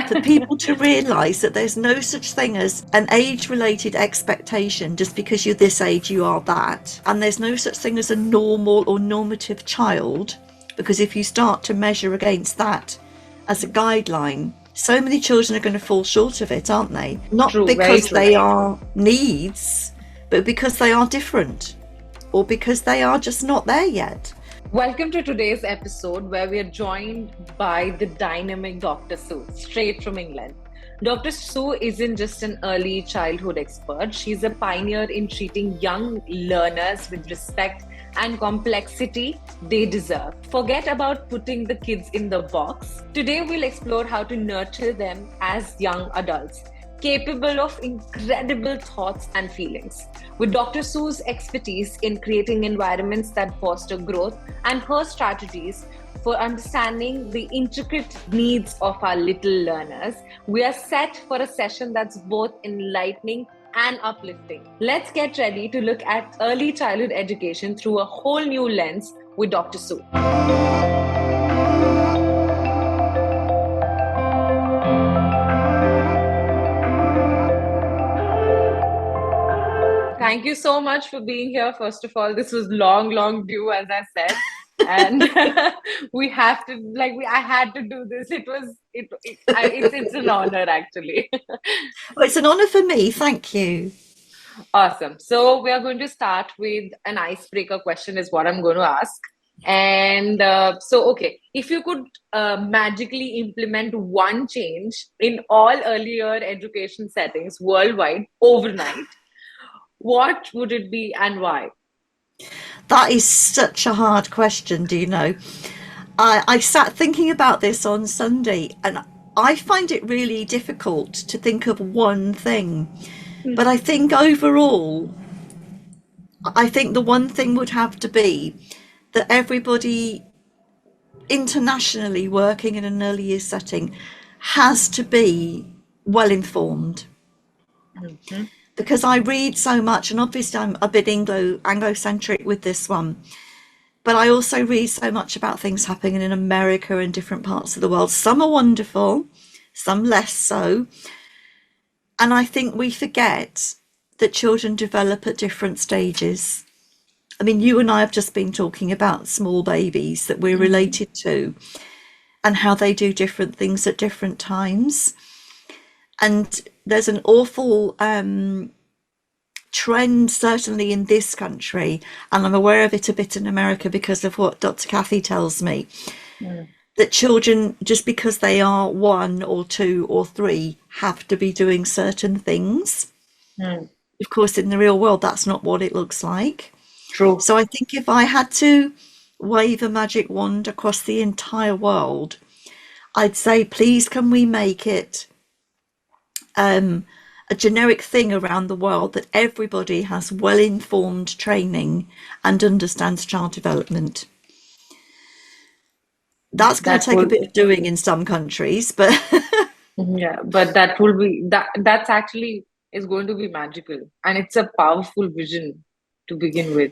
for people to realise that there's no such thing as an age-related expectation. Just because you're this age, you are that. And there's no such thing as a normal or normative child, because if you start to measure against that as a guideline, so many children are going to fall short of it, aren't they? Not True, very because true. they are needs, but because they are different, or because they are just not there yet. Welcome to today's episode where we are joined by the dynamic Dr. Sue, straight from England. Dr. Sue isn't just an early childhood expert, she's a pioneer in treating young learners with respect and complexity they deserve. Forget about putting the kids in the box. Today we'll explore how to nurture them as young adults, capable of incredible thoughts and feelings. With Dr. Sue's expertise in creating environments that foster growth and her strategies for understanding the intricate needs of our little learners, we are set for a session that's both enlightening and uplifting. Let's get ready to look at early childhood education through a whole new lens with Dr. Sue. Thank you so much for being here. First of all, this was long due, as I said, and we have to I had to do this. It's an honor actually. Well, it's an honour for me, thank you. Awesome. So we are going to start with an icebreaker question is what I'm going to ask. And okay, if you could magically implement one change in all earlier education settings worldwide overnight, what would it be and why? That is such a hard question, do you know? I sat thinking about this on Sunday, and I find it really difficult to think of one thing. But I think overall, I think the one thing would have to be that everybody internationally working in an early years setting has to be well informed. Mm-hmm. Because I read so much, and obviously I'm a bit Anglo-centric with this one, but I also read so much about things happening in America and different parts of the world. Some are wonderful, some less so. And I think we forget that children develop at different stages. I mean, you and I have just been talking about small babies that we're related to and how they do different things at different times. And there's an awful trend, certainly in this country, and I'm aware of it a bit in America because of what Dr. Kathy tells me, that children, just because they are 1 or 2 or 3, have to be doing certain things. Of course, in the real world, that's not what it looks like. True. So I think if I had to wave a magic wand across the entire world, I'd say, please, can we make it a generic thing around the world that everybody has well-informed training and understands child development. That's going to take a bit of doing in some countries, but yeah, but that will be that's actually is going to be magical, and it's a powerful vision to begin with.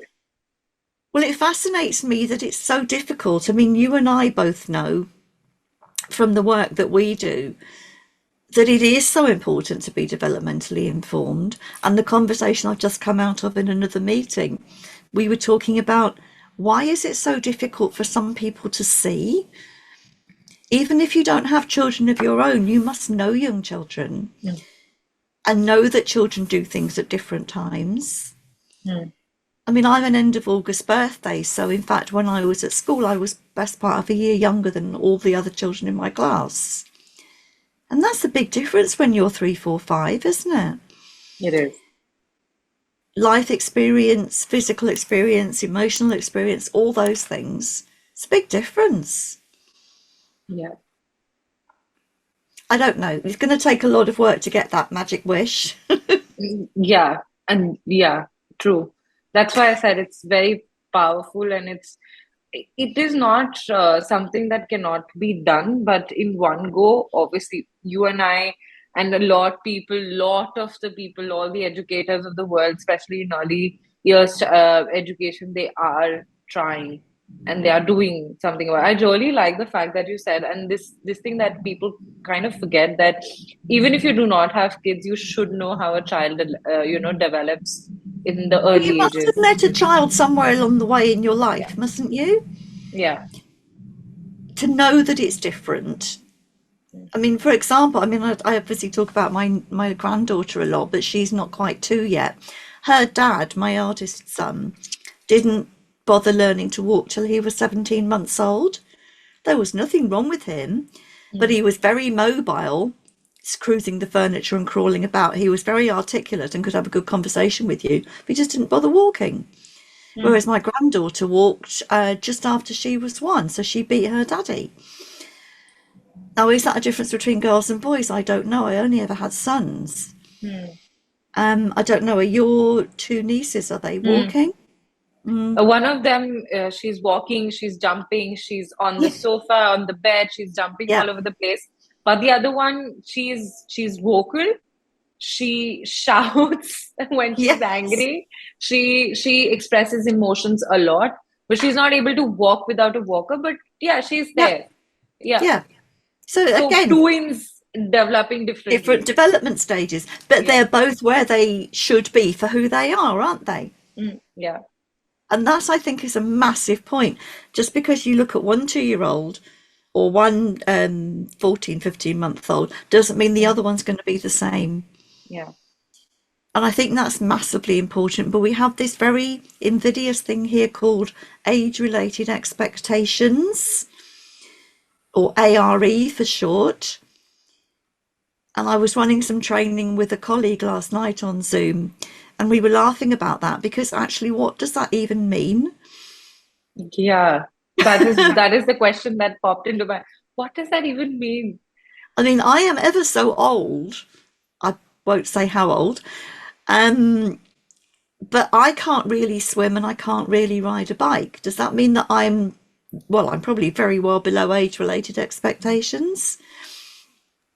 well, it fascinates me that it's so difficult. I mean, you and I both know from the work that we do that it is so important to be developmentally informed. And the conversation I've just come out of in another meeting, we were talking about why is it so difficult for some people to see? Even if you don't have children of your own, you must know young children and know that children do things at different times. I mean, I'm an end of August birthday, so in fact, when I was at school, I was best part of a year younger than all the other children in my class. And that's a big difference when you're 3, 4, 5, isn't it? It is. Life experience, physical experience, emotional experience, all those things. It's a big difference. Yeah. I don't know. It's going to take a lot of work to get that magic wish. Yeah, and yeah, true. That's why I said it's very powerful, and it is not something that cannot be done, but in one go. Obviously, you and I and lot of the people, all the educators of the world, especially in early years education, they are trying. and they are doing something about it. I really like the fact that you said, and this thing that people kind of forget, that even if you do not have kids, you should know how a child, develops in the Well, you early must have ages. met a child somewhere along the way in your Yeah, life, mustn't you? yeah. To know that it's different. I mean, for example, I mean, I obviously talk about my granddaughter a lot, but she's not quite 2 yet. Her dad, my eldest son, didn't bother learning to walk till he was 17 months old. There was nothing wrong with him, but Mm, he was very mobile, cruising the furniture and crawling about. He was very articulate and could have a good conversation with you, but he just didn't bother walking. mm. Whereas my granddaughter walked just after she was 1, so she beat her daddy. Now, is that a difference between girls and boys? I don't know. I only ever had sons. Hmm. I don't know. Are your 2 nieces, are they Hmm. walking? Mm. One of them, she's walking, she's jumping, she's on the Yeah, sofa, on the bed, she's jumping yeah, all over the place. But the other one, she's vocal. She shouts when she's yes, angry. She expresses emotions a lot, but she's not able to walk without a walker. But yeah, she's yeah, there. Yeah. yeah. So So again, twins developing different differently. development stages, but Yeah. they're both where they should be for who they are, aren't they? Mm, yeah. And that, I think, is a massive point. Just because you look at one 2 year old or one 14, 15-month old doesn't mean the Mm, other one's going to be the same. yeah. And I think that's massively important. But we have this very invidious thing here called age related expectations, or ARE for short. And I was running some training with a colleague last night on Zoom, and we were laughing about that because actually, what does that even mean? Yeah. That is the question that popped into my. What does that even mean? I mean, I am ever so old. I won't say how old. Um, but I can't really swim and I can't really ride a bike. Does that mean that I'm probably very well below age related expectations?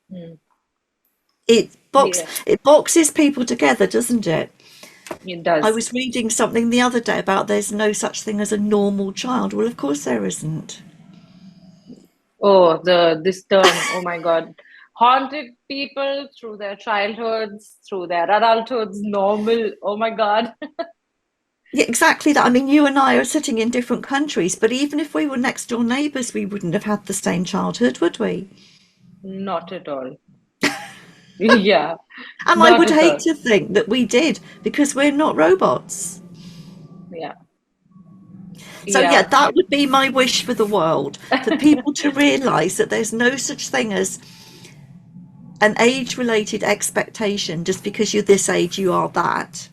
Hmm. It box Yeah, it boxes people together, doesn't it? it I does. was reading something the other day about there's no such thing as a normal child. Well, of course there isn't. Oh, this term, oh my God. Haunted people through their childhoods, through their adulthoods, normal. Oh my God. Yeah, exactly that. I mean, you and I are sitting in different countries, but even if we were next door neighbours, we wouldn't have had the same childhood, would we? Not at all. Yeah, And I not would at hate all. to think that we did because we're not robots. Yeah, So, yeah, yeah. that would be my wish for the world, for people to realise that there's no such thing as an age related expectation. Just because you're this age, you are that.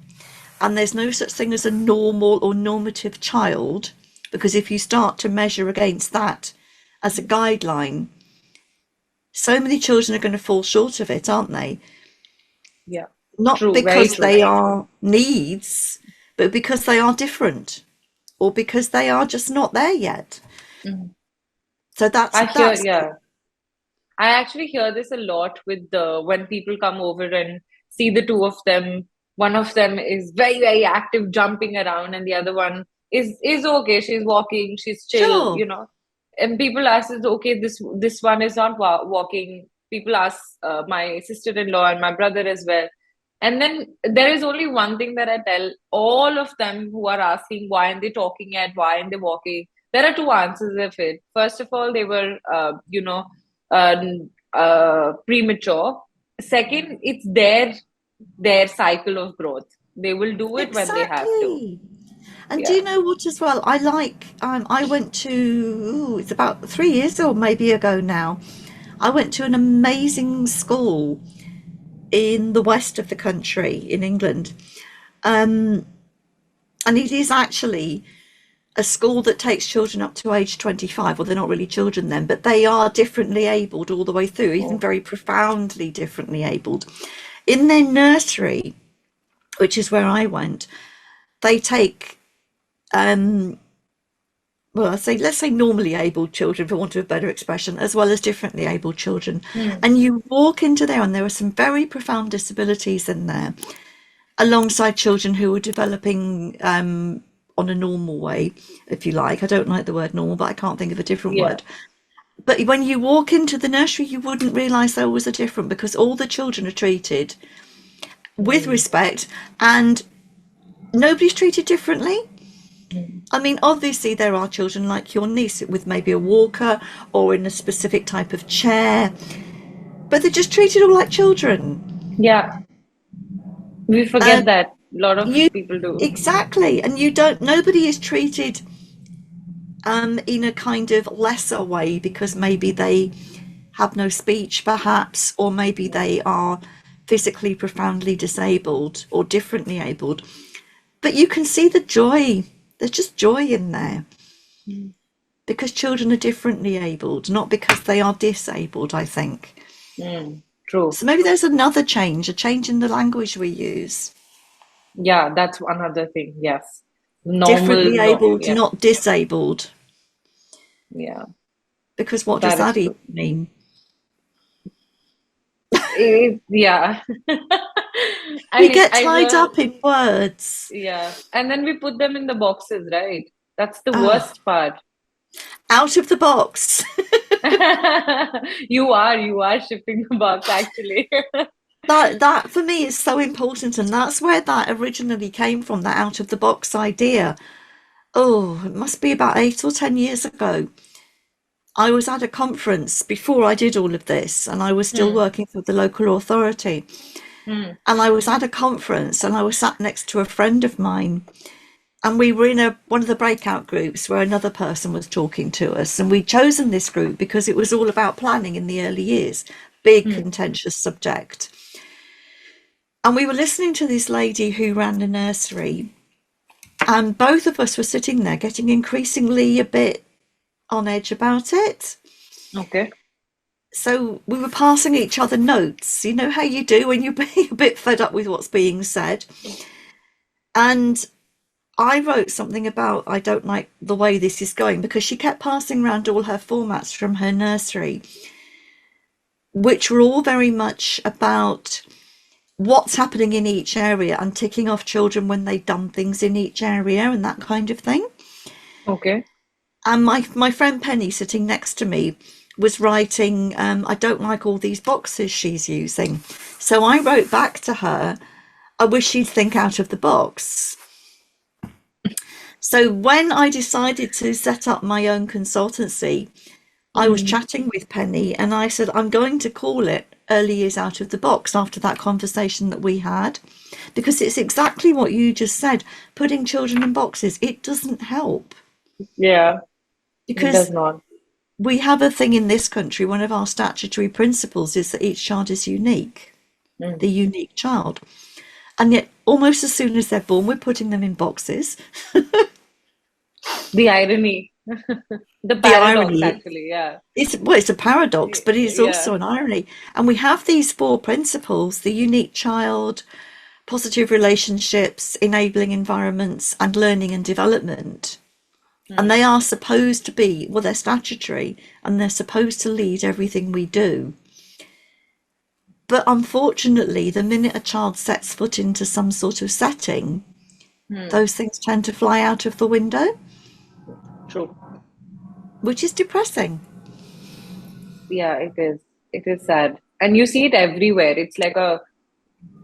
And there's no such thing as a normal or normative child, because if you start to measure against that as a guideline, so many children are going to fall short of it, aren't they? Yeah. Not True, very because true. they are needs, but because they are different or because they are just not there yet. Mhm. So that's I hear, that's yeah. I actually hear this a lot with the when people come over and see the two of them. One of them is very, very active, jumping around, and the other one is okay. She's walking, she's chill, sure. And people ask, "Is okay? This one is not walking." People ask my sister-in-law and my brother as well. And then there is only one thing that I tell all of them who are asking why aren't they talking yet, why aren't they walking? There are two answers of it. First of all, they were, uh, premature. Second, it's their cycle of growth. They will do it when they have to. Exactly. And do Yeah. you know what as well? I went to, it's about 3 years or maybe ago now. I went to an amazing school in the west of the country in England. And it is actually a school that takes children up to age 25. Well, they're not really children then, but they are differently abled all the way through, even Oh. very profoundly differently abled. In their nursery, which is where I went, they take well, let's say normally abled children, for want of a better expression, as well as differently abled children. Hmm. And you walk into there, and there are some very profound disabilities in there, alongside children who are developing on a normal way, if you like. I don't like the word normal, but I can't think of a different Yeah. word. But when you walk into the nursery, you wouldn't realise there was a difference because all the children are treated with Mm. respect and nobody's treated differently. Mm. I mean, obviously, there are children like your niece with maybe a walker or in a specific type of chair, but they're just treated all like children. Yeah, we And forget that. A lot of you, people do. exactly, and you don't, nobody is treated in a kind of lesser way because maybe they have no speech, perhaps, or maybe Yeah. they are physically profoundly disabled or differently abled. But you can see the joy. There's just joy in there Mm. because children are differently abled, not because they are disabled, I think. Mm. True. So maybe there's another change, a change in the language we use. Yeah, that's another thing. Yes. Normal, Differently no. abled, Yeah. not disabled. Yeah. Because what does That that is even true. mean? Yeah. We And get I tied will, up in words. yeah. And then we put them in the boxes, right? That's the Oh, worst part. out of the box. You are shifting the box actually. That for me is so important, and that's where that originally came from, that out of the box idea. Oh, it must be about 8 or 10 years ago. I was at a conference before I did all of this, and I was still Hmm. working for the local authority. Hmm. And I was at a conference, and I was sat next to a friend of mine, and we were in one of the breakout groups where another person was talking to us, and we'd chosen this group because it was all about planning in the early years, big Hmm. contentious subject. And we were listening to this lady who ran a nursery, and both of us were sitting there getting increasingly a bit on edge about it. Okay. So we were passing each other notes. You know how you do when you're being a bit fed up with what's being said. And I wrote something about I don't like the way this is going because she kept passing around all her formats from her nursery, which were all very much about what's happening in each area and ticking off children when they've done things in each area and that kind of thing. Okay. And my friend Penny sitting next to me was writing, I don't like all these boxes she's using. So I wrote back to her, I wish she'd think out of the box. So when I decided to set up my own consultancy, I was Hmm. chatting with Penny and I said, I'm going to call it Early Years Out of the Box after that conversation that we had, because it's exactly what you just said. Putting children in boxes, it doesn't help Yeah, it does because not. we have a thing in this country, one of our statutory principles is that each child is unique, Hmm. the unique child. And yet, almost as soon as they're born, we're putting them in boxes. The irony, the The paradox, irony, actually. Yeah. it's a paradox, but it's Yeah. also an irony. And we have these four principles: the unique child, positive relationships, enabling environments, and learning and development. And Hmm. they are supposed to be, well, they're statutory and they're supposed to lead everything we do. But unfortunately, the minute a child sets foot into some sort of setting, Hmm. those things tend to fly out of the window, True. which is depressing. Yeah, it is. It is sad. And you see it everywhere.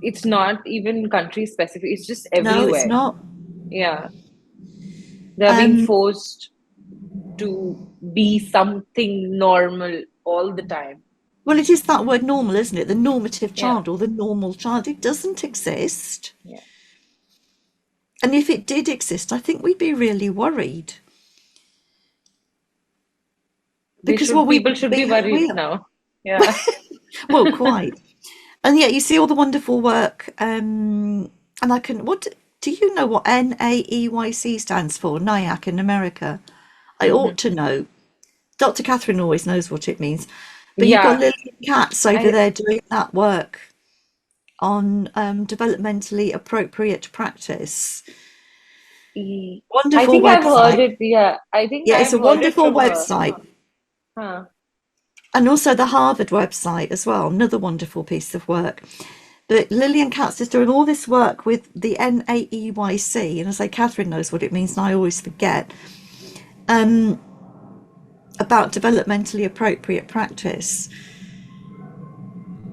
It's not even country specific, it's just No, it's everywhere. not. Yeah. They're being Um, forced to be something normal all the time. well, it is that word normal, isn't it? The normative Yeah. child or the normal child. It doesn't exist. Yeah. And if it did exist, I think we'd be really worried We because, well, should, we people wouldn't should be be who worried we are. now. Yeah. Well, quite. And yet you see all the wonderful work. And I can, what do you know what NAEYC stands for? NIAC in America. I ought Hmm. to know. Dr. Catherine always knows what it means. But you've got Yeah. Lillian Katz over I there doing that work on developmentally appropriate practice. I Wonderful think I've heard website. it. Yeah. I think Yeah, it's I've a heard it wonderful from her. website. Huh. And also the Harvard website as well, another wonderful piece of work. But Lillian Katz is doing all this work with the NAEYC, and I say Catherine knows what it means, and I always forget, um, about developmentally appropriate practice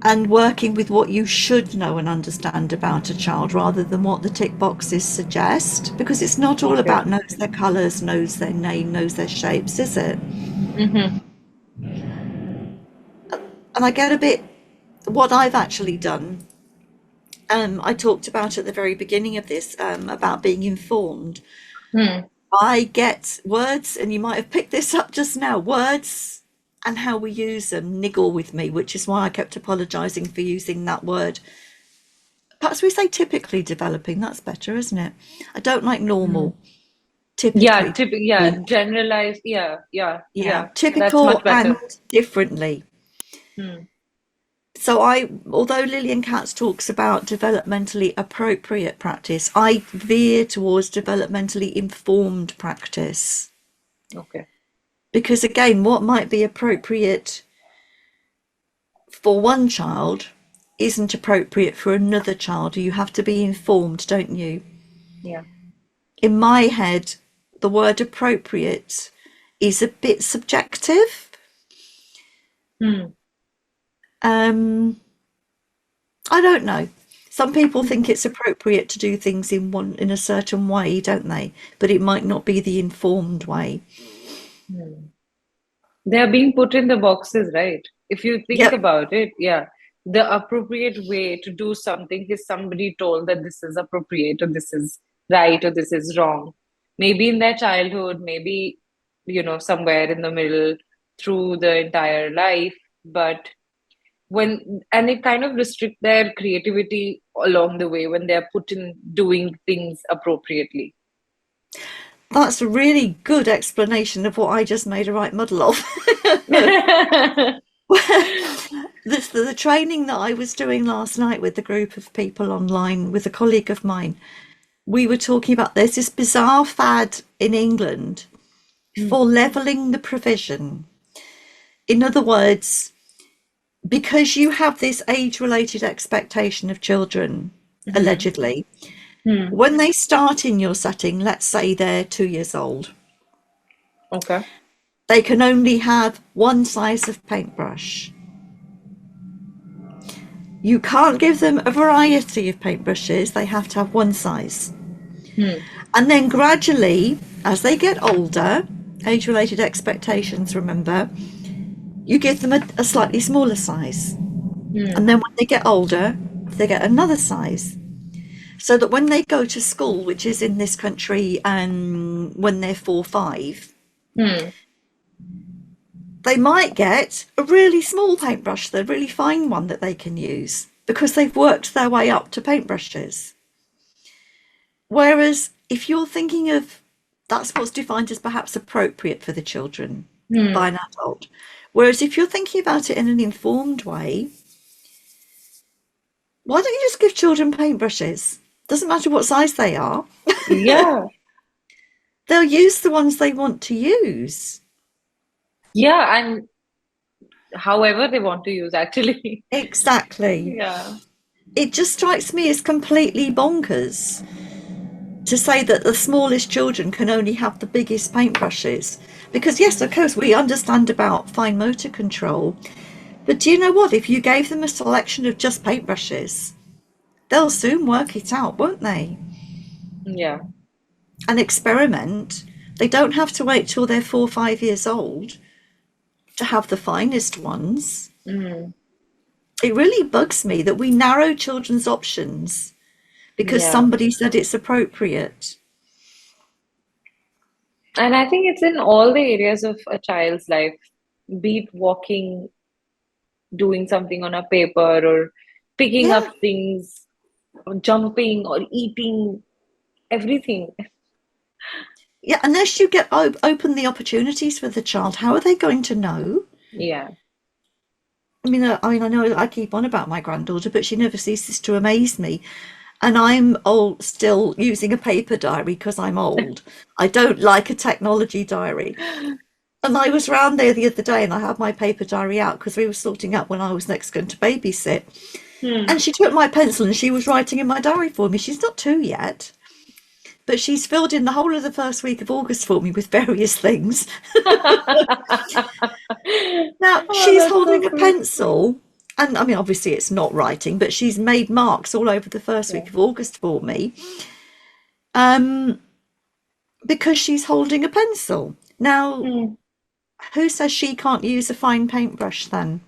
and working with what you should know and understand about a child rather than what the tick boxes suggest, because it's not all Okay. about knows their colours, knows their name, knows their shapes, is it? Mm-hmm. And I get a bit, what I've actually done, I talked about at the very beginning of this, about being informed. Hmm. I get words, and you might have picked this up just now, words and how we use them niggle with me, which is why I kept apologising for using that word. Perhaps we say typically developing, that's better, isn't it? I don't like Hmm. normal, Yeah, typically. yeah, generalized. Yeah, yeah, Yeah, yeah. That's typical much and better. differently. Hmm. So although Lillian Katz talks about developmentally appropriate practice, I veer towards developmentally informed practice. Okay. Because again, what might be appropriate for one child isn't appropriate for another child. You have to be informed, don't you? Yeah. In my head, the word appropriate is a bit subjective. Hmm. Um, I don't know. Some people think it's appropriate to do things in a certain way, don't they? But it might not be the informed way. Hmm. They are being put in the boxes, right? If you think Yep. about it, yeah, the appropriate way to do something is somebody told that this is appropriate or this is right or this is wrong. Maybe in their childhood, maybe, somewhere in the middle through the entire life, but and it kind of restrict their creativity along the way when they're put in doing things appropriately. That's a really good explanation of what I just made a right muddle of. The training that I was doing last night with the group of people online with a colleague of mine, we were talking about there's this bizarre fad in England Hmm. for levelling the provision. In other words, because you have this age related expectation of children, Hmm. allegedly, Hmm. when they start in your setting, let's say they're 2 years old, Okay. they can only have one size of paintbrush. You can't give them a variety of paintbrushes, they have to have one size. Hmm. And then gradually, as they get older, age related expectations, remember, you give them a slightly smaller size. Hmm. And then when they get older, they get another size. So that when they go to school, which is in this country, when they're 4, 5, Hmm. they might get a really small paintbrush, the really fine one that they can use, because they've worked their way up to paintbrushes. Whereas if you're thinking of that's what's defined as perhaps appropriate for the children by Hmm. an adult. Whereas if you're thinking about it in an informed way, why don't you just give children paintbrushes? Doesn't matter what size they are. Yeah. They'll use the ones they want to use. Yeah, and however they want to use actually. Exactly. Yeah. It just strikes me as completely bonkers to say that the smallest children can only have the biggest paintbrushes. Because, yes, of course, we understand about fine motor control. But do you know what? If you gave them a selection of just paintbrushes, they'll soon work it out, won't they? Yeah. And experiment. They don't have to wait till they're 4, 5 years old to have the finest ones. Mm. It really bugs me that we narrow children's options because Yeah. somebody said it's appropriate. And I think it's in all the areas of a child's life, be it walking, doing something on a paper, or picking up Yeah. things, or jumping, or eating, everything. Yeah, unless you get open the opportunities for the child, how are they going to know? Yeah. I know I keep on about my granddaughter, but she never ceases to amaze me. And I'm old, still using a paper diary because I'm old. I don't like a technology diary. And I was round there the other day and I had my paper diary out because we were sorting out when I was next going to babysit. Hmm. And she took my pencil and she was writing in my diary for me. She's not 2 yet, but she's filled in the whole of the first week of August for me with various things. Now, Oh, she's that's so holding a sweet. pencil, and I mean, obviously, it's not writing, but she's made marks all over the first Yeah. week of August for me, um, because she's holding a pencil. Now, Hmm. who says she can't use a fine paintbrush then?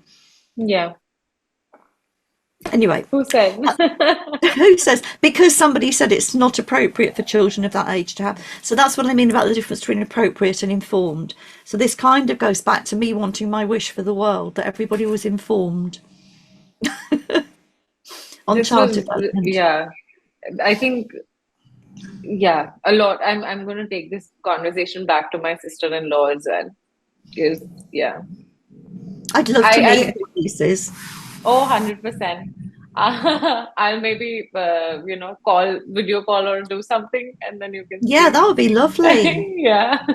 Yeah. Anyway, Who said? who says? Because somebody said it's not appropriate for children of that age to have. So that's what I mean about the difference between appropriate and informed. So this kind of goes back to me wanting my wish for the world that everybody was informed on This child was, development. yeah. I think, yeah, a lot. I'm going to take this conversation back to my sister-in-law as well. Because, yeah. I'd love to meet I her nieces. Oh, 100%. I'll maybe, call, video call or do something and then you can Yeah, see. that would be lovely. Yeah.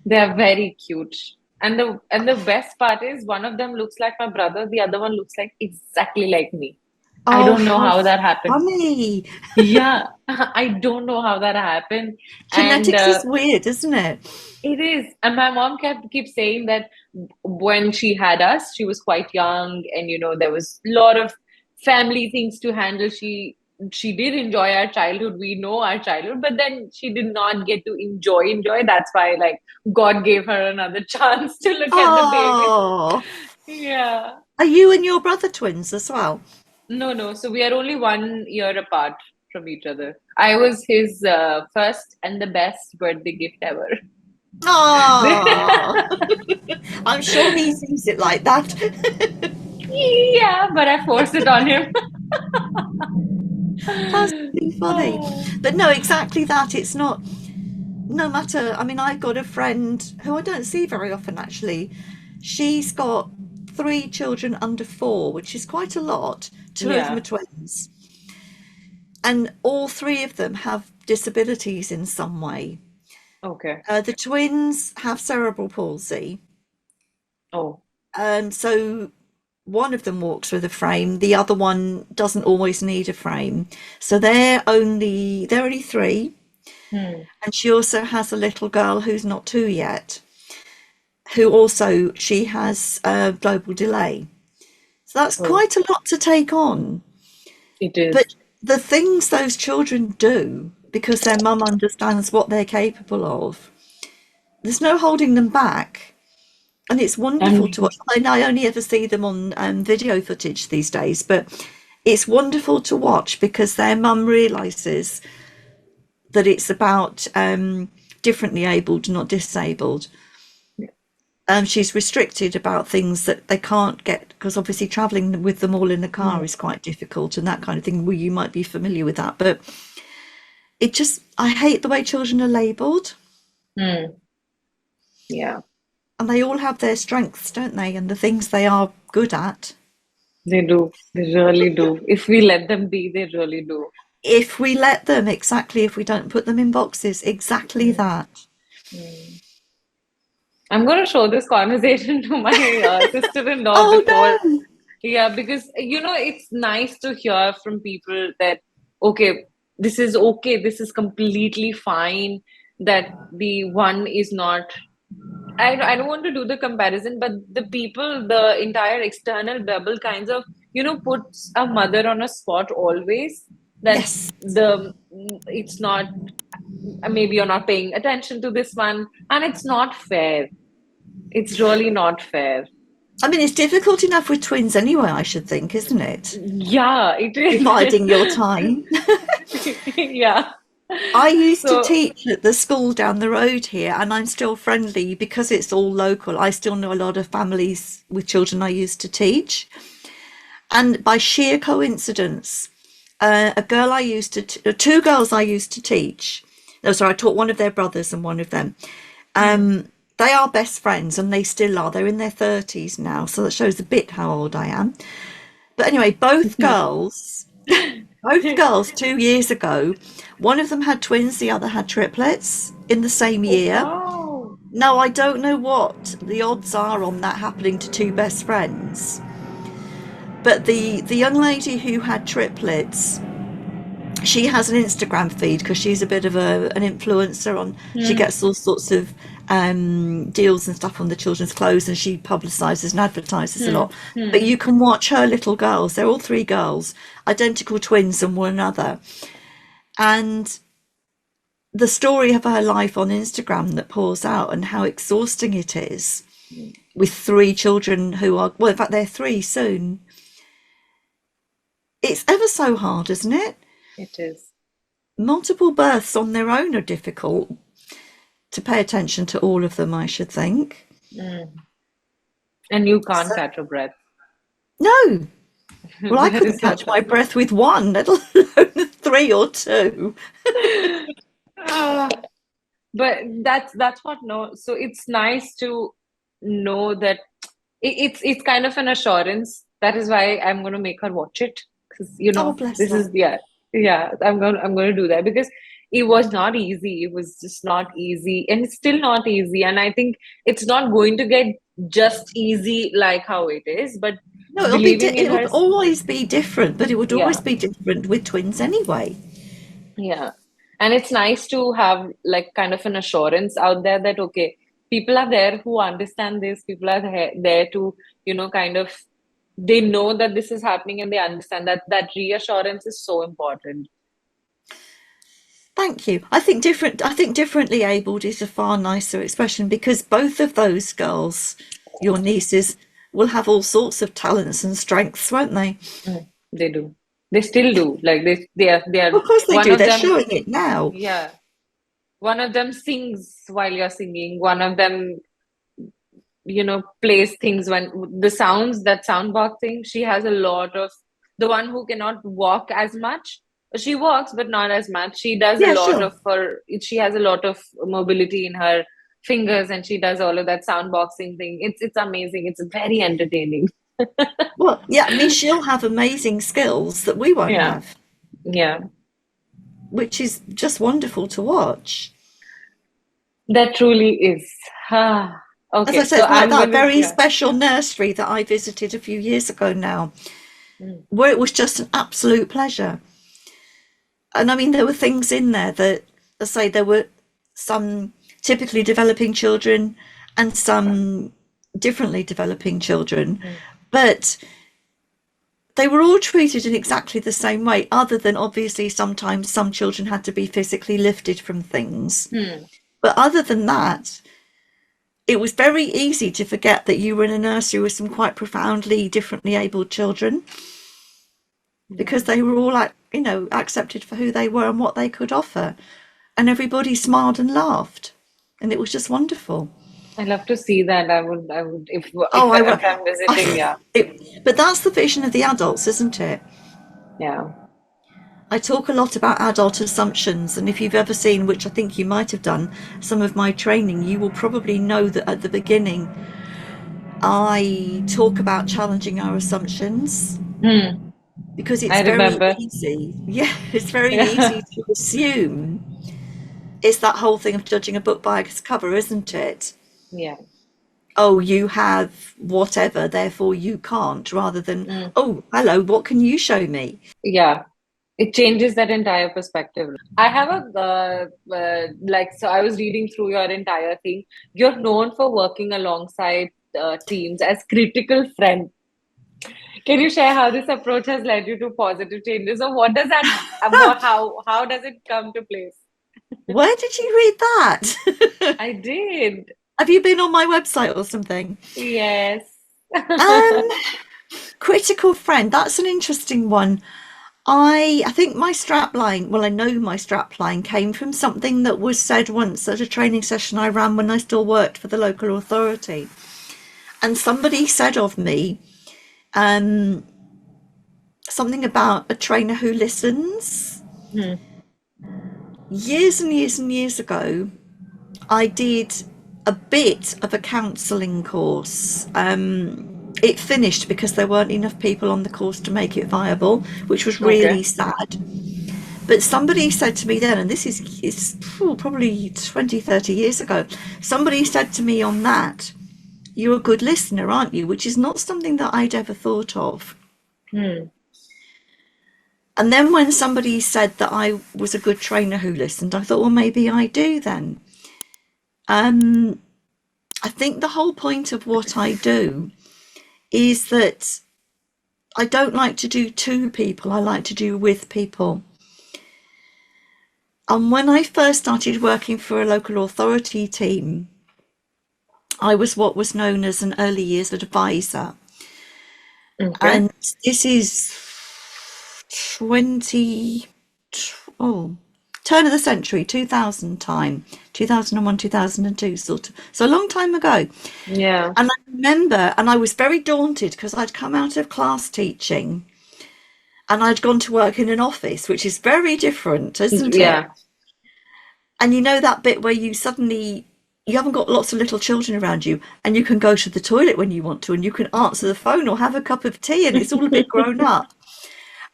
They're very cute. And the best part is one of them looks like my brother, the other one looks like exactly like me. I Oh, don't know how how that happened. funny. Yeah, I don't know how that happened. And Genetics is weird, isn't it? it is. And my mom keep saying that when she had us, she was quite young, and there was a lot of family things to handle. She did enjoy our childhood. We know our childhood, but then she did not get to enjoy. That's why, like, God gave her another chance to look at the baby. Oh, Yeah. are you and your brother twins as well? No, no. So we are only 1 year apart from each other. I was his first and the best birthday gift ever. Oh, I'm sure he sees it like that. Yeah, but I forced it on him. That's really funny. But no, exactly that. It's not, no matter, I mean, I've got a friend who I don't see very often actually. She's got 3 children under 4, which is quite a lot. 2 of them are Yeah. twins. And all 3 of them have disabilities in some way. Okay. The twins have cerebral palsy. Oh. So one of them walks with a frame, the other one doesn't always need a frame. So they're only 3. Hmm. And she also has a little girl who's not 2 yet, who also she has a global delay. So that's Oh, quite a lot to take on. it is. But the things those children do because their mum understands what they're capable of, there's no holding them back. And it's wonderful to watch. 100%. I only ever see them on video footage these days, but it's wonderful to watch because their mum realizes that it's about differently abled, not disabled. She's restricted about things that they can't get because obviously traveling with them all in the car Hmm. is quite difficult and that kind of thing. Well, you might be familiar with that, but I hate the way children are labelled, Hmm. Yeah, and they all have their strengths, don't they? And the things they are good at. they do. They really do. If we let them be, they really do. If we let them, exactly, if we don't put them in boxes, exactly Hmm. that. Hmm. I'm going to show this conversation to my sister-in-law Oh before. no! Yeah, because it's nice to hear from people that, okay, this is completely fine, that the one is not. I don't want to do the comparison, but the people, the entire external bubble kinds of, puts a mother on a spot always, that Yes. it's not, maybe you're not paying attention to this one, and it's not fair. It's really not fair. I mean, it's difficult enough with twins anyway, I should think, isn't it? Yeah, it is. Dividing your time. Yeah. I used to So, teach at the school down the road here, and I'm still friendly because it's all local. I still know a lot of families with children I used to teach. And by sheer coincidence, a girl I used to, 2 girls I used to teach. No, sorry, I taught one of their brothers and one of them. hmm. They are best friends, and they still are. They're in their 30s now, so that shows a bit how old I am. But anyway, both girls 2 years ago, one of them had twins, the other had triplets in the same Oh, year. wow. Now, I don't know what the odds are on that happening to 2 best friends, But the young lady who had triplets, she has an Instagram feed because she's a bit of an influencer on. She Hmm. gets all sorts of deals and stuff on the children's clothes, and she publicises and advertises a Hmm. lot. But Hmm. you can watch her little girls. They're all three girls, identical twins and one another. And the story of her life on Instagram that pours out and how exhausting it is Hmm. with three children who are, well, in fact, they're three soon. It's ever so hard, isn't it? It is. Multiple births on their own are difficult to pay attention to all of them, I should think. Hmm. And you can't So, catch your breath. no, well, I That couldn't is so catch my tough. breath with one, let alone three or two. Ah, but that's what no. So it's nice to know that it's kind of an assurance. That is why I'm going to make her watch it because Oh, bless this her. is yeah, I'm going to do that because it was not easy. It was just not easy, and it's still not easy. And I think it's not going to get just easy like how it is. But No, believing in it'll her, always be different, but it would always yeah. be different with twins anyway. Yeah. And it's nice to have like kind of an assurance out there that, okay, people are there who understand this. People are there to, kind of, they know that this is happening and they understand that that reassurance is so important. Thank you. I think differently abled is a far nicer expression because both of those girls, your nieces, will have all sorts of talents and strengths, won't they? Mm, they do. They still do. Like they are Of course they one do. of They're them, showing it now. yeah. One of them sings while you're singing. One of them plays things when the sounds that sound boxing. She has a lot of the one who cannot walk as much. She walks, but not as much. She does a Yeah, lot sure. of her. She has a lot of mobility in her fingers, and she does all of that sound boxing thing. It's amazing. It's very entertaining. Well, yeah, I mean, she'll have amazing skills that we won't Yeah, have, yeah, which is just wonderful to watch. that truly is. Ah, As I okay, so said, like I'm that gonna very yeah. special nursery that I visited a few years ago now, Mm, where it was just an absolute pleasure. And I mean, there were things in there that, let's say, there were some typically developing children and some differently developing children, mm, but they were all treated in exactly the same way, other than obviously sometimes some children had to be physically lifted from things. mm, But other than that, it was very easy to forget that you were in a nursery with some quite profoundly differently abled children yeah. because they were all like, accepted for who they were and what they could offer. And everybody smiled and laughed. And it was just wonderful. I love to see that. I would, Oh, if I'm visiting, yeah, but that's the vision of the adults, isn't it? yeah. I talk a lot about adult assumptions, and if you've ever seen, which I think you might have done, some of my training, you will probably know that at the beginning I talk about challenging our assumptions Hmm. because it's I very remember. easy. Yeah, it's very easy Yeah. to assume it's that whole thing of judging a book by its cover, isn't it? Yeah. Oh, you have whatever, therefore you can't, rather than, Mm. oh, hello, what can you show me? Yeah. It changes that entire perspective. I have a like so I was reading through your entire thing. You're known for working alongside teams as critical friend. Can you share how this approach has led you to positive changes, or what does that how does it come to place? Where did you read that? I did. Have you been on my website or something? Yes. Um, Critical friend, that's an interesting one. I think my strap line, well, I know my strap line came from something that was said once at a training session I ran when I still worked for the local authority. And somebody said of me, um, something about a trainer who listens. Hmm. Years and years and years ago, I did a bit of a counselling course. It finished because there weren't enough people on the course to make it viable, which was Okay. really sad. But somebody said to me then, and this is probably 20, 30 years ago, somebody said to me on that, you're a good listener, aren't you? Which is not something that I'd ever thought of. Hmm. And then when somebody said that I was a good trainer who listened, I thought, well, maybe I do then. Um, I think the whole point of what I do is that I don't like to do to people, I like to do with people. And when I first started working for a local authority team, I was what was known as an early years advisor. Okay. And this is 20, oh, turn of the century, 2000 time, 2001, 2002, sort of. So a long time ago. Yeah. And I remember, and I was very daunted because I'd come out of class teaching and I'd gone to work in an office, which is very different, isn't it? Yeah. And you know that bit where you suddenly you haven't got lots of little children around you and you can go to the toilet when you want to and you can answer the phone or have a cup of tea and it's all a bit grown up.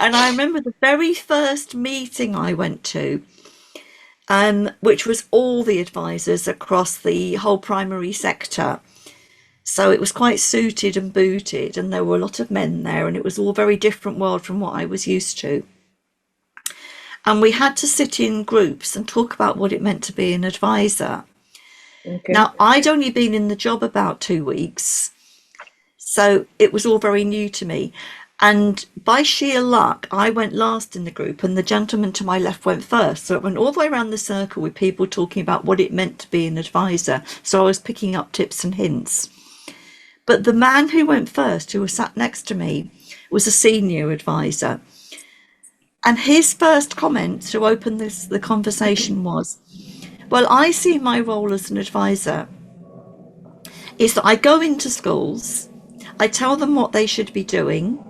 And I remember the very first meeting I went to, which was all the advisors across the whole primary sector. So it was quite suited and booted, and there were a lot of men there, and it was all a very different world from what I was used to. And we had to sit in groups and talk about what it meant to be an advisor. Okay. Now, I'd only been in the job about 2 weeks, so it was all very new to me. And by sheer luck, I went last in the group, and the gentleman to my left went first. So it went all the way around the circle with people talking about what it meant to be an advisor. So I was picking up tips and hints. But the man who went first, who was sat next to me, was a senior advisor. And his first comment to open the conversation was, well, I see my role as an advisor is that I go into schools, I tell them what they should be doing.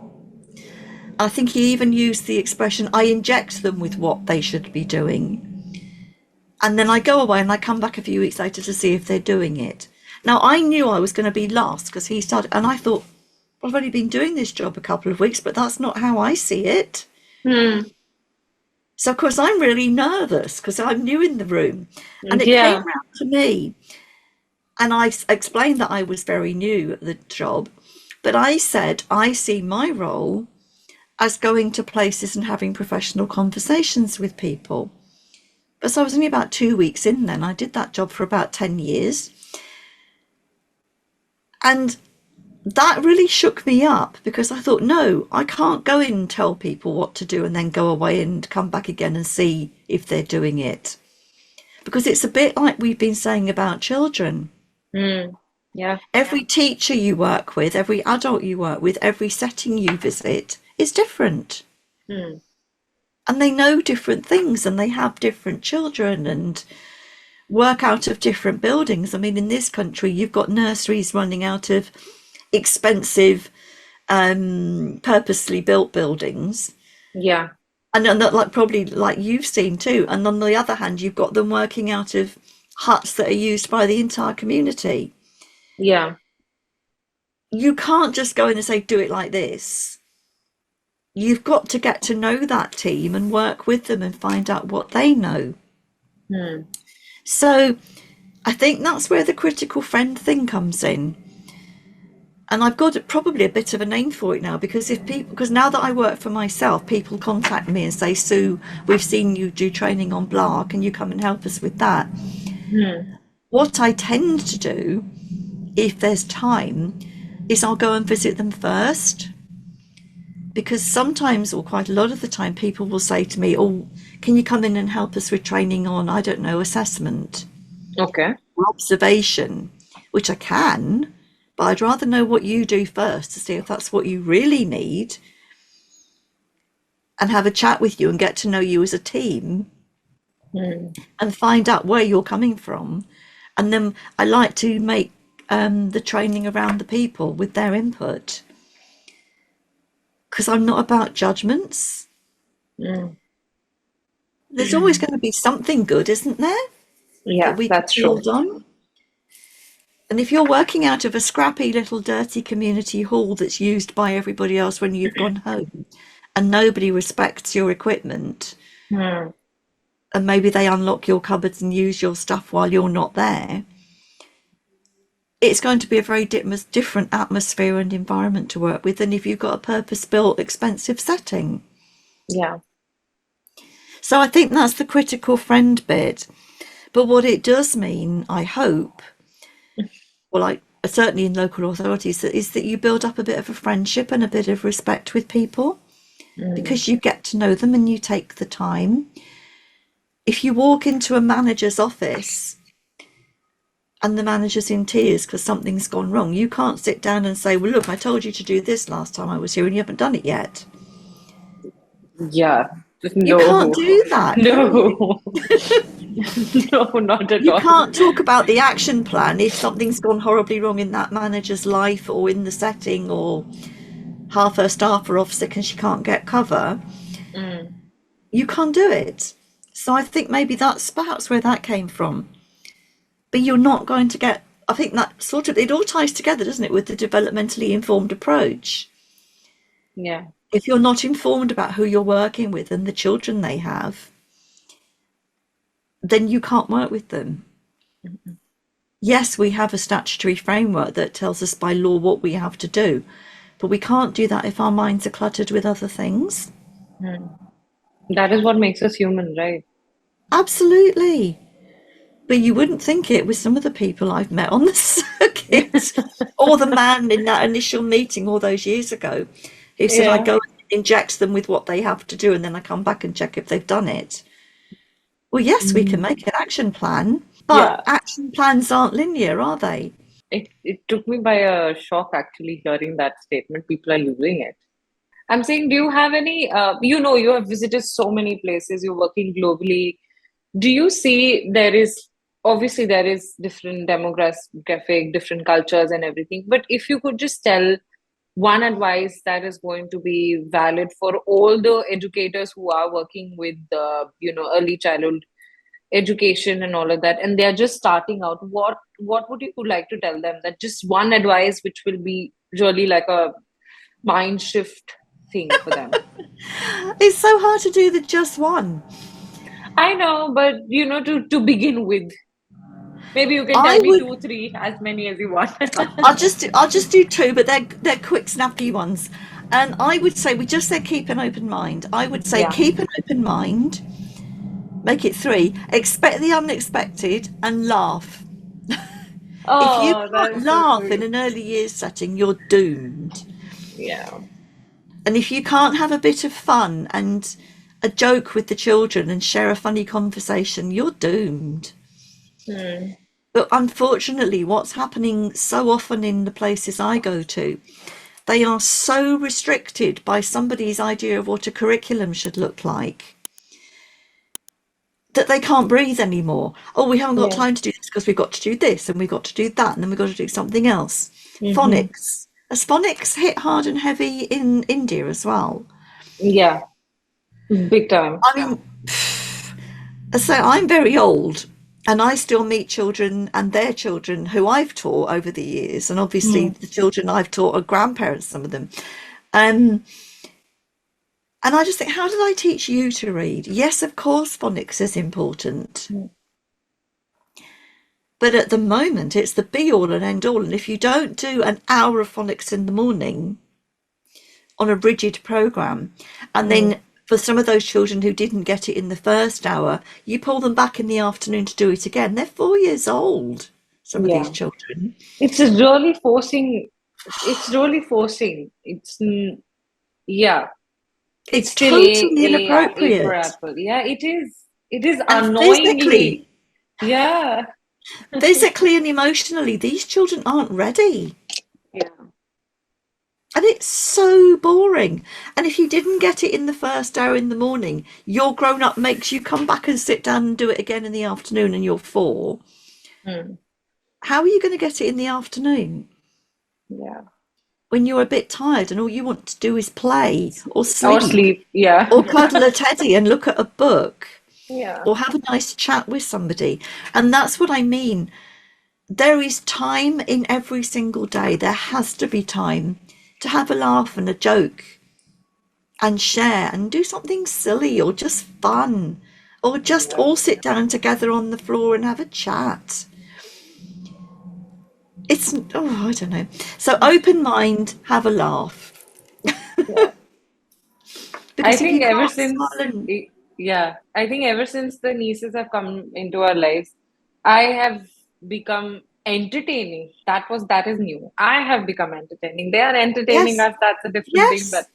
I think he even used the expression, I inject them with what they should be doing. And then I go away and I come back a few weeks later to see if they're doing it. Now, I knew I was going to be last because he started, and I thought, well, I've only been doing this job a couple of weeks, but that's not how I see it. Hmm. So, of course, I'm really nervous because I'm new in the room. And it came Yeah. round to me, and I explained that I was very new at the job, but I said, I see my role as going to places and having professional conversations with people. But so I was only about 2 weeks in then. I did that job for about 10 years. And that really shook me up because I thought, no, I can't go in and tell people what to do and then go away and come back again and see if they're doing it. Because it's a bit like we've been saying about children. Hmm. Yeah. Every teacher you work with, every adult you work with, every setting you visit is different. Hmm. And they know different things and they have different children and work out of different buildings. I mean, in this country, you've got nurseries running out of expensive, purposely built buildings. Yeah. And that, like probably like you've seen too. And on the other hand, you've got them working out of huts that are used by the entire community. Yeah. You can't just go in and say, do it like this. You've got to get to know that team and work with them and find out what they know. Hmm. So I think that's where the critical friend thing comes in. And I've got probably a bit of a name for it now because if people, because now that I work for myself, people contact me and say, Sue, we've seen you do training on blah, can you come and help us with that? Hmm. What I tend to do, if there's time, is I'll go and visit them first because sometimes, or quite a lot of the time, people will say to me, oh, can you come in and help us with training on, I don't know, assessment Okay. or observation, which I can, but I'd rather know what you do first to see if that's what you really need and have a chat with you and get to know you as a team Hmm. and find out where you're coming from. And then I like to make the training around the people with their input because I'm not about judgments. Hmm. There's always going to be something good, isn't there, that Yeah, we can that's true. build on. And if you're working out of a scrappy little dirty community hall that's used by everybody else when you've gone home and nobody respects your equipment, Hmm. and maybe they unlock your cupboards and use your stuff while you're not there, it's going to be a very different atmosphere and environment to work with than if you've got a purpose-built, expensive setting. Yeah. So I think that's the critical friend bit. But what it does mean, I hope, well, certainly in local authorities, is that you build up a bit of a friendship and a bit of respect with people Mm. because you get to know them and you take the time. If you walk into a manager's office and the manager's in tears because something's gone wrong, you can't sit down and say, well, look, I told you to do this last time I was here and you haven't done it yet. Yeah. You can't No. do that, can you? No. No, not at You all. can't talk about the action plan if something's gone horribly wrong in that manager's life or in the setting, or half her staff are off sick and she can't get cover. Mm. You can't do it. So I think maybe that's perhaps where that came from. But you're not going to get, I think that sort of, it all ties together, doesn't it, with the developmentally informed approach. Yeah. If you're not informed about who you're working with and the children they have, then you can't work with them. Yes, we have a statutory framework that tells us by law what we have to do, but we can't do that if our minds are cluttered with other things. Mm. That is what makes us human, right? Absolutely. But you wouldn't think it with some of the people I've met on the circuit, or the man in that initial meeting all those years ago who said, I Yeah. go and inject them with what they have to do and then I come back and check if they've done it. Well, yes, we can Mm. make an action plan, but Yeah. action plans aren't linear, are they? It took me by a shock actually hearing that statement. People are using it. I'm saying, do you have any, you have visited so many places, you're working globally. Do you see obviously there is different demographic, different cultures and everything, but if you could just tell one advice that is going to be valid for all the educators who are working with early childhood education and all of that, and they're just starting out, what would you like to tell them? That just one advice which will be really like a mind shift thing for them. It's so hard to do the just one. I know, but to begin with, maybe you can tell I me would two, three, as many as you want. I'll just do two, but they're quick, snappy ones. And I would say we just said keep an open mind. I would say Yeah. keep an open mind, make it three, expect the unexpected and laugh. If you Oh, can't that's so laugh in sweet. an early years setting, you're doomed. Yeah. And if you can't have a bit of fun and a joke with the children and share a funny conversation, you're doomed. Hmm. But unfortunately, what's happening so often in the places I go to, they are so restricted by somebody's idea of what a curriculum should look like that they can't breathe anymore. Oh, we haven't got Yeah. time to do this because we've got to do this and we've got to do that and then we've got to do something else. Mm-hmm. Phonics. Has phonics hit hard and heavy in India as well? Yeah. Big time. I mean, so I'm very old and I still meet children and their children who I've taught over the years. And obviously, Hmm. the children I've taught are grandparents, some of them. Um, and I just think, how did I teach you to read? Yes, of course, phonics is important. But at the moment, it's the be all and end all. And if you don't do an hour of phonics in the morning on a rigid program, and Hmm. then for some of those children who didn't get it in the first hour, you pull them back in the afternoon to do it again. They're 4 years old, some of these Yeah. children. It's really forcing. It's really forcing. Yeah. It's It's still totally A for inappropriate. apple. Yeah, it is. It is And physically, annoyingly. Yeah. physically and emotionally, these children aren't ready. Yeah. And it's so boring. And if you didn't get it in the first hour in the morning, your grown up makes you come back and sit down and do it again in the afternoon and you're four. Hmm. How are you going to get it in the afternoon Yeah. when you're a bit tired and all you want to do is play or Or sleep sleep. Yeah. or cuddle a teddy and look at a book Yeah. or have a nice chat with somebody? And that's what I mean. There is time in every single day. There has to be time to have a laugh and a joke and share and do something silly or just fun or just Yeah. all sit down together on the floor and have a chat. It's, oh, I don't know. So open mind, have a laugh. Yeah. I Because if you think ever can't smile since, and, yeah, I think ever since the nieces have come into our lives, I have become entertaining. That is new. I have become entertaining. They are entertaining yes, us, that's a different thing. But yes.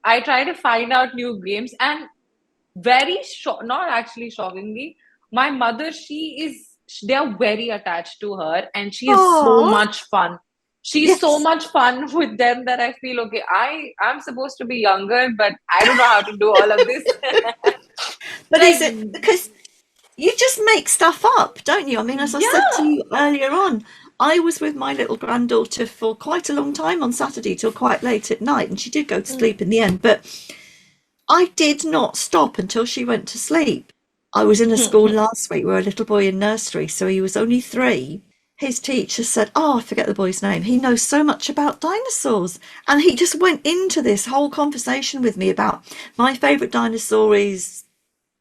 I try to find out new games, and not actually shockingly, my mother, they are very attached to her, and she is so Oh, much fun. She's so yes. much fun with them that I feel okay. I'm supposed to be younger, but I don't know how to do all of this. But is Like, it because you just make stuff up, don't you? I mean, as I said to yeah. you earlier on, I was with my little granddaughter for quite a long time on Saturday till quite late at night, and she did go to Mm, sleep in the end, but I did not stop until she went to sleep. I was in a school last week where a little boy in nursery, so he was only 3. His teacher said, oh, I forget the boy's name. He knows so much about dinosaurs. And he just went into this whole conversation with me about my favourite dinosaur is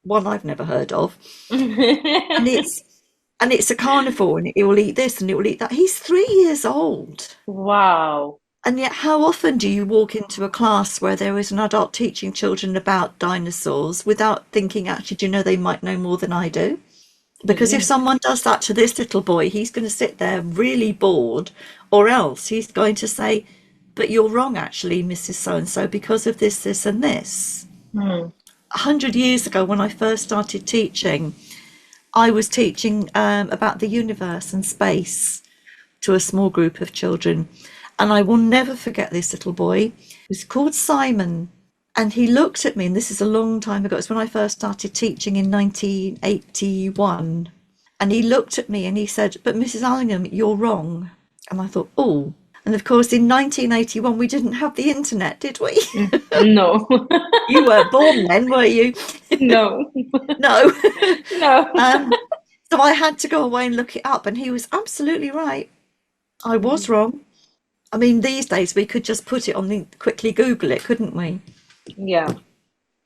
one I've never heard of. And it's a carnivore and it will eat this and it will eat that. He's 3 years old. Wow. And yet, how often do you walk into a class where there is an adult teaching children about dinosaurs without thinking, actually, do you know they might know more than I do? Because if Mm, someone does that to this little boy, he's going to sit there really bored, or else he's going to say, but you're wrong, actually, Mrs. So and so, because of this, this, and this. mm, 100 years ago, when I first started teaching, I was teaching about the universe and space to a small group of children. And I will never forget this little boy. He was called Simon. And he looked at me, and this is a long time ago. It's when I first started teaching in 1981. And he looked at me and he said, but Mrs. Allingham, you're wrong. And I thought, oh. And of course, in 1981, we didn't have the internet, did we? mm. No. You weren't born then, were you? No. No. No. um, so I had to go away and look it up. And he was absolutely right. I was Mm. wrong. I mean, these days we could just put it on the quickly Google it, couldn't we? Yeah.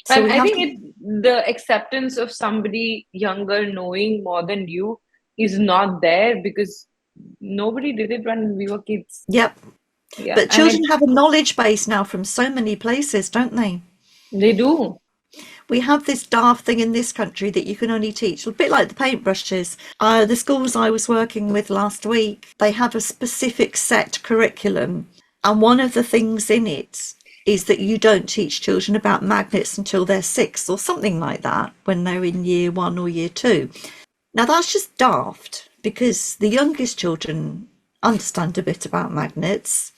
So And we I have think to, the acceptance of somebody younger knowing more than you is not there because nobody did it when we were kids. yep. Yeah, But and children have a knowledge base now from so many places, don't they? they do. We have this daft thing in this country that you can only teach, a bit like the paintbrushes. The schools I was working with last week, they have a specific set curriculum. And one of the things in it is that you don't teach children about magnets until they're 6 or something like that when they're in year 1 or year 2. Now that's just daft because the youngest children understand a bit about magnets.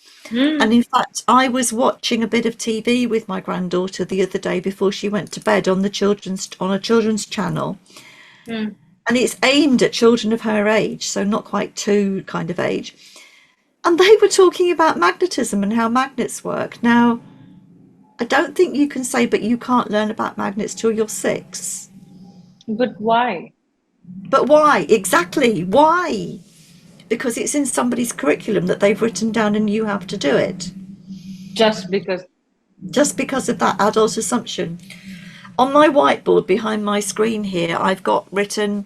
And Hmm. in fact, I was watching a bit of TV with my granddaughter the other day before she went to bed on a children's channel, Hmm. and it's aimed at children of her age, so not quite 2 kind of age. And they were talking about magnetism and how magnets work. Now, I don't think you can say, but you can't learn about magnets till you're 6. But why? But why? Exactly. Why? Because it's in somebody's curriculum that they've written down and you have to do it. Just because. Just because of that adult assumption. On my whiteboard behind my screen here, I've got written,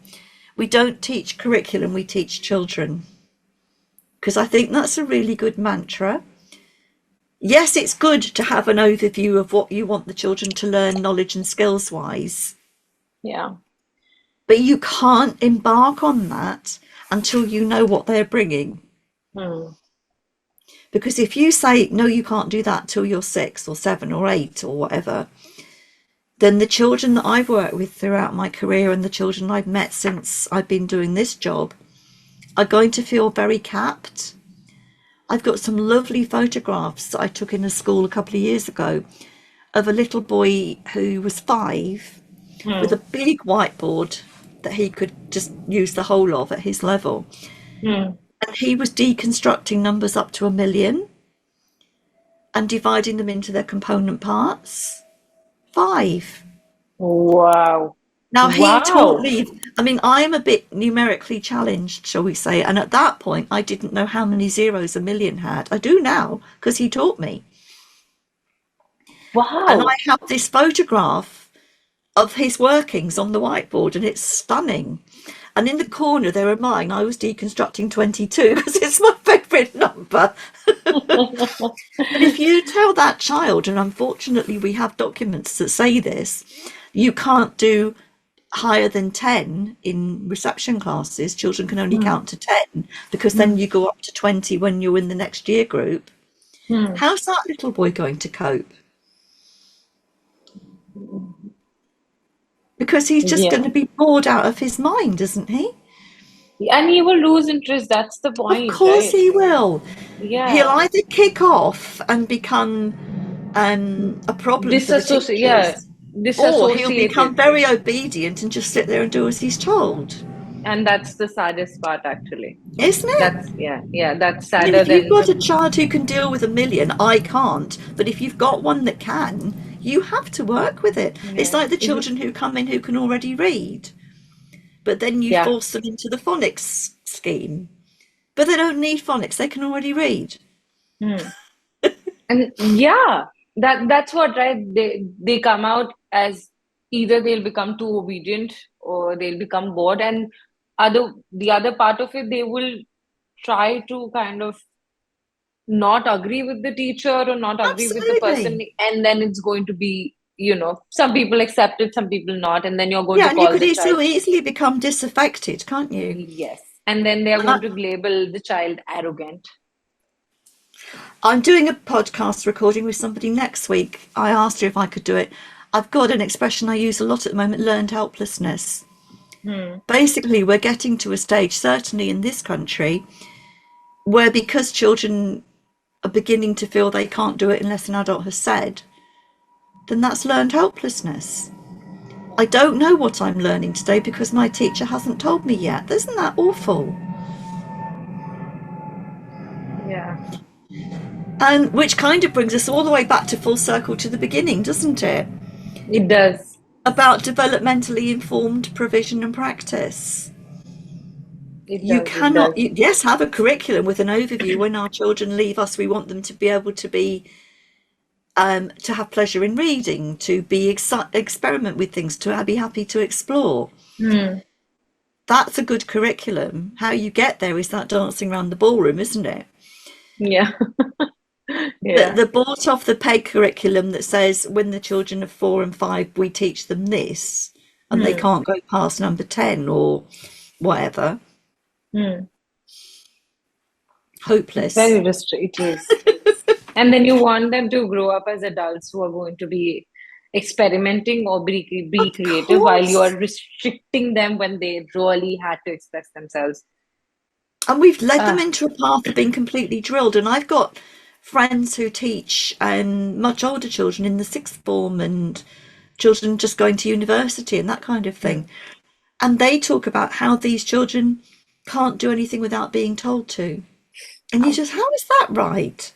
we don't teach curriculum, we teach children. Because I think that's a really good mantra. Yes, it's good to have an overview of what you want the children to learn, knowledge and skills wise, Yeah. but you can't embark on that until you know what they're bringing. Hmm. Because if you say, no, you can't do that till you're 6 or 7 or 8 or whatever, then the children that I've worked with throughout my career and the children I've met since I've been doing this job are going to feel very capped. I've got some lovely photographs that I took in a school a couple of years ago of a little boy who was 5 with a Hmm. big whiteboard that he could just use the whole of at his level. Hmm. And he was deconstructing numbers up to 1 million and dividing them into their component parts. 5. Wow. Now he taught Wow. me, I mean, I am a bit numerically challenged, shall we say, and at that point I didn't know how many zeros 1 million had. I do now because he taught me. And I Wow. have this photograph of his workings on the whiteboard and it's stunning. And in the corner there are mine. I was deconstructing 22 because it's my favourite number. But if you tell that child, and unfortunately we have documents that say this, you can't do higher than 10 in reception classes, children can only Hmm. count to 10 because then Hmm. you go up to 20 when you're in the next year group. Hmm. How's that little boy going to cope? Because he's just going Yeah. to be bored out of his mind, isn't he? And he will lose interest. That's the Of point, course right? he will. He'll Yeah. either kick off and become a problem for the Disassociate. Yeah. teachers, or he'll become Disassociated. very obedient and just sit there and do as he's told, And that's the saddest part, actually. isn't it? That's, yeah. Yeah. That's I mean, sadder if you've than got a child who can deal with a million, I can't. But if you've got one that can, you have to work with it. It's yeah. like the children who come in who can already read, but then you Yeah. force them into the phonics scheme. But they don't need phonics, they can already read. Hmm. And yeah, that's what, right? They come out as either they'll become too obedient or they'll become bored, and the other part of it, they will try to kind of not agree with the teacher or not agree with the person, Absolutely. and then it's going to be, some people accept it, some people not, and then you're going Yeah, to and you call could the child. so easily become disaffected, can't you? Yes. And then they are And going to label the child arrogant. I'm doing a podcast recording with somebody next week. I asked her if I could do it. I've got an expression I use a lot at the moment, learned helplessness. Hmm. Basically, we're getting to a stage, certainly in this country, where because children are beginning to feel they can't do it unless an adult has said, then that's learned helplessness. I don't know what I'm learning today because my teacher hasn't told me yet. Isn't that awful? Yeah, And which kind of brings us all the way back to full circle to the beginning, doesn't it? it does. About developmentally informed provision and practice. It You does. It cannot, does. yes, have a curriculum with an overview. When our children leave us, we want them to be able to to have pleasure in reading, to be experiment with things, to be happy to explore. Hmm. That's a good curriculum. How you get there is that dancing around the ballroom, isn't it? Yeah. The, Yeah. the bought off the peg curriculum that says when the children are 4 and 5, we teach them this, and they Hmm. can't go past number 10 or whatever. Hmm. It's Hopeless. very restricted. It is. And then you want them to grow up as adults who are going to be experimenting or be Of creative while you are course. restricting them when they really had to express themselves. And we've led them Ah, into a path of being completely drilled. And I've got friends who teach much older children in the sixth form and children just going to university and that kind of hmm. thing. And they talk about how these children can't do anything without being told to. And you just, Ouch. how is that right?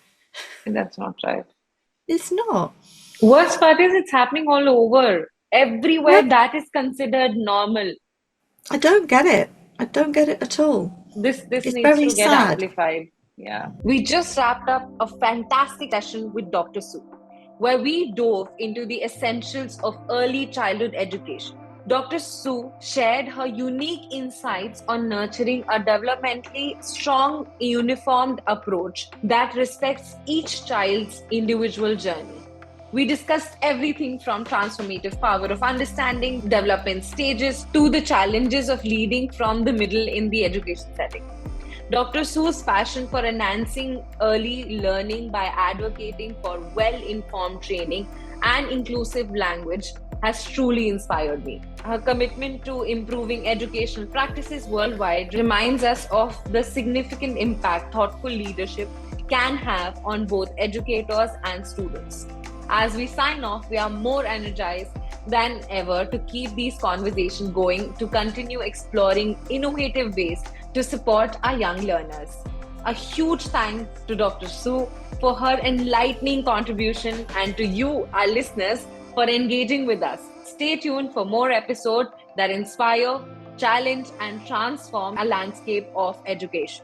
That's not right. It's not. Worst part is it's happening all over. Everywhere Yep. that is considered normal. I don't get it. I don't get it at all. This It's needs very to get sad. amplified. Yeah. We just wrapped up a fantastic session with Dr. Sue, where we dove into the essentials of early childhood education. Dr. Sue shared her unique insights on nurturing a developmentally strong, uniformed approach that respects each child's individual journey. We discussed everything from transformative power of understanding, development stages, to the challenges of leading from the middle in the education setting. Dr. Sue's passion for enhancing early learning by advocating for well informed training and inclusive language has truly inspired me. Her commitment to improving educational practices worldwide reminds us of the significant impact thoughtful leadership can have on both educators and students. As we sign off, we are more energized than ever to keep these conversations going, to continue exploring innovative ways to support our young learners. A huge thanks to Dr. Sue for her enlightening contribution and to you, our listeners, for engaging with us. Stay tuned for more episodes that inspire, challenge, and transform a landscape of education.